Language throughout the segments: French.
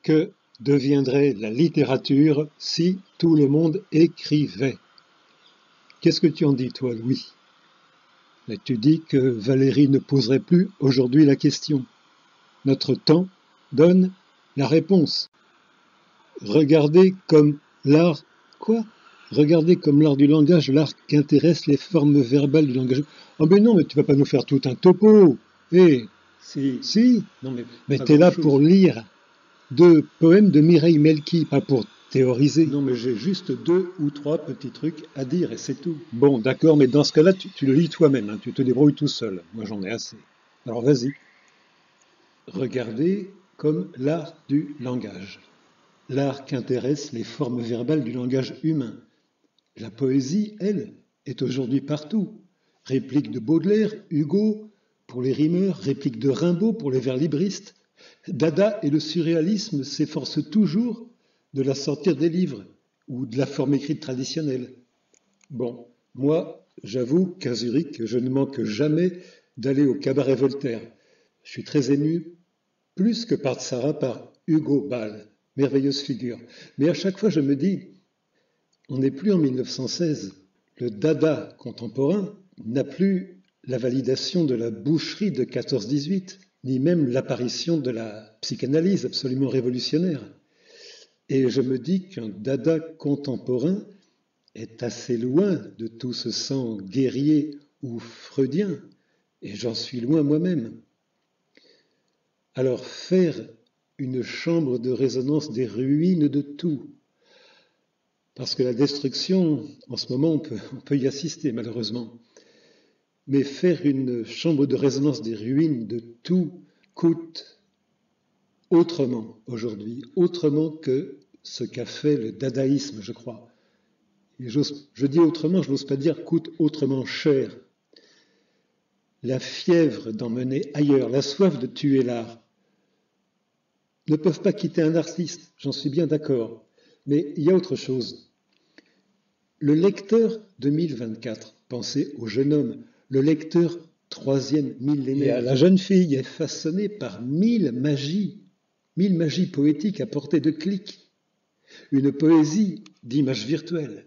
Que deviendrait la littérature si tout le monde écrivait? Qu'est-ce que tu en dis, toi, Louis? Et tu dis que Valérie ne poserait plus aujourd'hui la question. Notre temps donne la réponse. Regardez comme l'art... Quoi? Regardez comme l'art du langage, l'art qu'intéresse les formes verbales du langage. Oh mais non, mais tu vas pas nous faire tout un topo. Eh, si. Non, mais t'es là pour lire 2 poèmes de Mireille Melki, pas pour théoriser. Non, mais j'ai juste 2 ou 3 petits trucs à dire et c'est tout. Bon, d'accord, mais dans ce cas-là, tu le lis toi-même, hein, tu te débrouilles tout seul. Moi, j'en ai assez. Alors, vas-y. Regardez comme l'art du langage. L'art qu'intéresse les formes verbales du langage humain. La poésie, elle, est aujourd'hui partout. Réplique de Baudelaire, Hugo, pour les rimeurs, réplique de Rimbaud pour les vers-libristes. Dada et le surréalisme s'efforcent toujours de la sortir des livres ou de la forme écrite traditionnelle. Bon, moi, j'avoue qu'à Zurich, je ne manque jamais d'aller au cabaret Voltaire. Je suis très ému, plus que par Sarah, par Hugo Ball, merveilleuse figure. Mais à chaque fois, je me dis, on n'est plus en 1916. Le dada contemporain n'a plus la validation de la boucherie de 14-18, ni même l'apparition de la psychanalyse absolument révolutionnaire. Et je me dis qu'un dada contemporain est assez loin de tout ce sang guerrier ou freudien, et j'en suis loin moi-même. Alors faire une chambre de résonance des ruines de tout, parce que la destruction, en ce moment, on peut y assister malheureusement, mais faire une chambre de résonance des ruines de tout coûte autrement aujourd'hui, autrement que ce qu'a fait le dadaïsme, je crois. Et je dis autrement, je n'ose pas dire coûte autrement cher. La fièvre d'emmener ailleurs, la soif de tuer l'art, ne peuvent pas quitter un artiste, j'en suis bien d'accord. Mais il y a autre chose. Le lecteur 2024, pensez au jeune homme, le lecteur 3e millénaire, la jeune fille est façonnée par 1000 magies poétiques à portée de clic. Une poésie d'images virtuelles,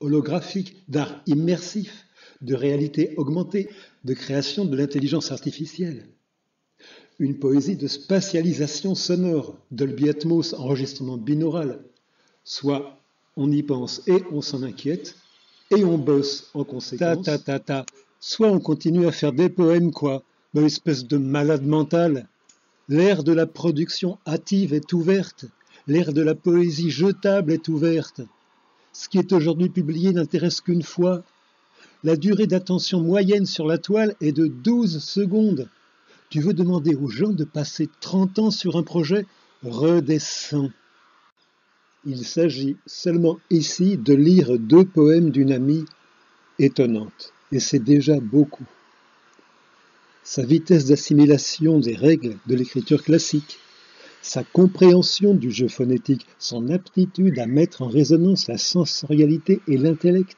holographiques, d'art immersif, de réalité augmentée, de création de l'intelligence artificielle. Une poésie de spatialisation sonore, Dolby Atmos, enregistrement binaural, soit on y pense et on s'en inquiète, et on bosse en conséquence. Soit on continue à faire des poèmes, quoi, dans l'espèce de malade mental. L'ère de la production hâtive est ouverte, l'ère de la poésie jetable est ouverte. Ce qui est aujourd'hui publié n'intéresse qu'une fois. La durée d'attention moyenne sur la toile est de 12 secondes. Tu veux demander aux gens de passer 30 ans sur un projet? Redescends. Il s'agit seulement ici de lire 2 poèmes d'une amie étonnante, et c'est déjà beaucoup. Sa vitesse d'assimilation des règles de l'écriture classique, sa compréhension du jeu phonétique, son aptitude à mettre en résonance la sensorialité et l'intellect,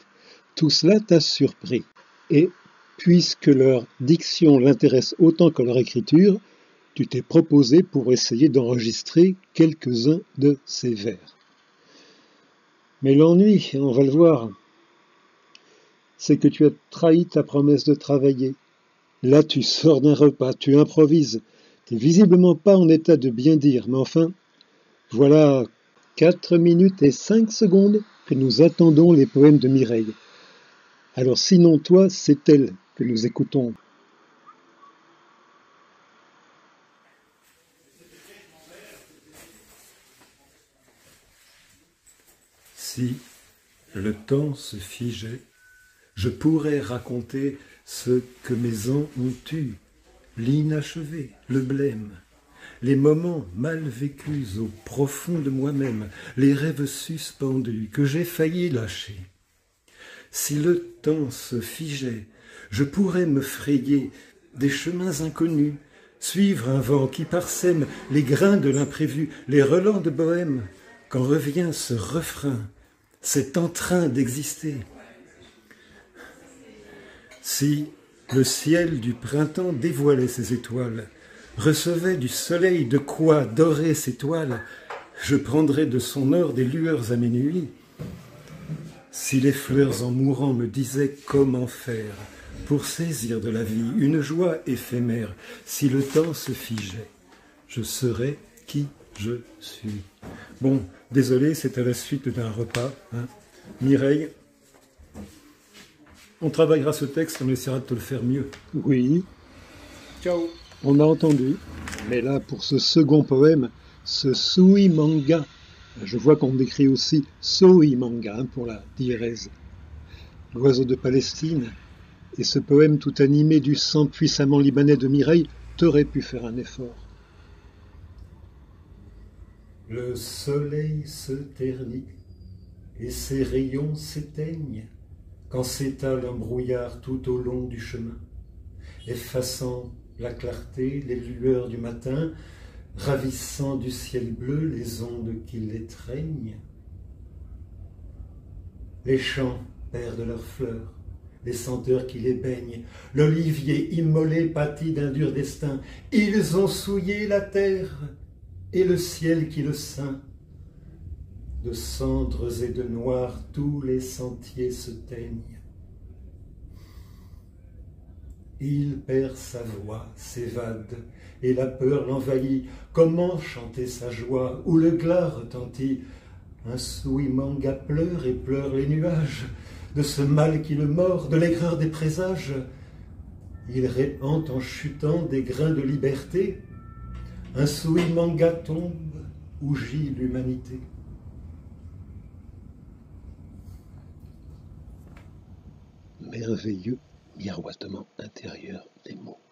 tout cela t'a surpris. Et puisque leur diction l'intéresse autant que leur écriture, tu t'es proposé pour essayer d'enregistrer quelques-uns de ses vers. Mais l'ennui, on va le voir, c'est que tu as trahi ta promesse de travailler. Là, tu sors d'un repas, tu improvises. Tu n'es visiblement pas en état de bien dire, mais enfin, voilà 4 minutes et 5 secondes que nous attendons les poèmes de Mireille. Alors sinon toi, c'est elle que nous écoutons. Si le temps se figeait, je pourrais raconter ce que mes ans ont eu, l'inachevé, le blême, les moments mal vécus au profond de moi-même, les rêves suspendus que j'ai failli lâcher. Si le temps se figeait, je pourrais me frayer des chemins inconnus, suivre un vent qui parsème les grains de l'imprévu, les relents de bohème, quand revient ce refrain, cet entrain d'exister. Si le ciel du printemps dévoilait ses étoiles, recevait du soleil de quoi dorer ses toiles, Je prendrais de son or des lueurs à mes nuits. Si les fleurs en mourant me disaient comment faire pour saisir de la vie une joie éphémère, si le temps se figeait, je serais qui je suis. Bon, désolé, c'est à la suite d'un repas. Hein. Mireille, on travaillera ce texte, on essaiera de te le faire mieux. Oui, Ciao. on a entendu. Mais là, pour ce second poème, ce Sui Manga, je vois qu'on écrit aussi Soi Manga hein, pour la diérèse. L'oiseau de Palestine, et ce poème tout animé du sang puissamment libanais de Mireille, t'aurais pu faire un effort. Le soleil se ternit et ses rayons s'éteignent quand s'étale un brouillard tout au long du chemin, effaçant la clarté, les lueurs du matin, ravissant du ciel bleu les ondes qui l'étreignent. Les champs perdent leurs fleurs, les senteurs qui les baignent, l'olivier immolé pâtit d'un dur destin. Ils ont souillé la terre et le ciel qui le ceint. De cendres et de noir, tous les sentiers se teignent. Il perd sa voix, s'évade, et la peur l'envahit. Comment chanter sa joie, où le glas retentit? Un Sui-Manga pleure et pleure les nuages, de ce mal qui le mord, de l'aigreur des présages. Il répand en chutant des grains de liberté. Un Sui-Manga tombe où gît l'humanité. Merveilleux miroitement intérieur des mots.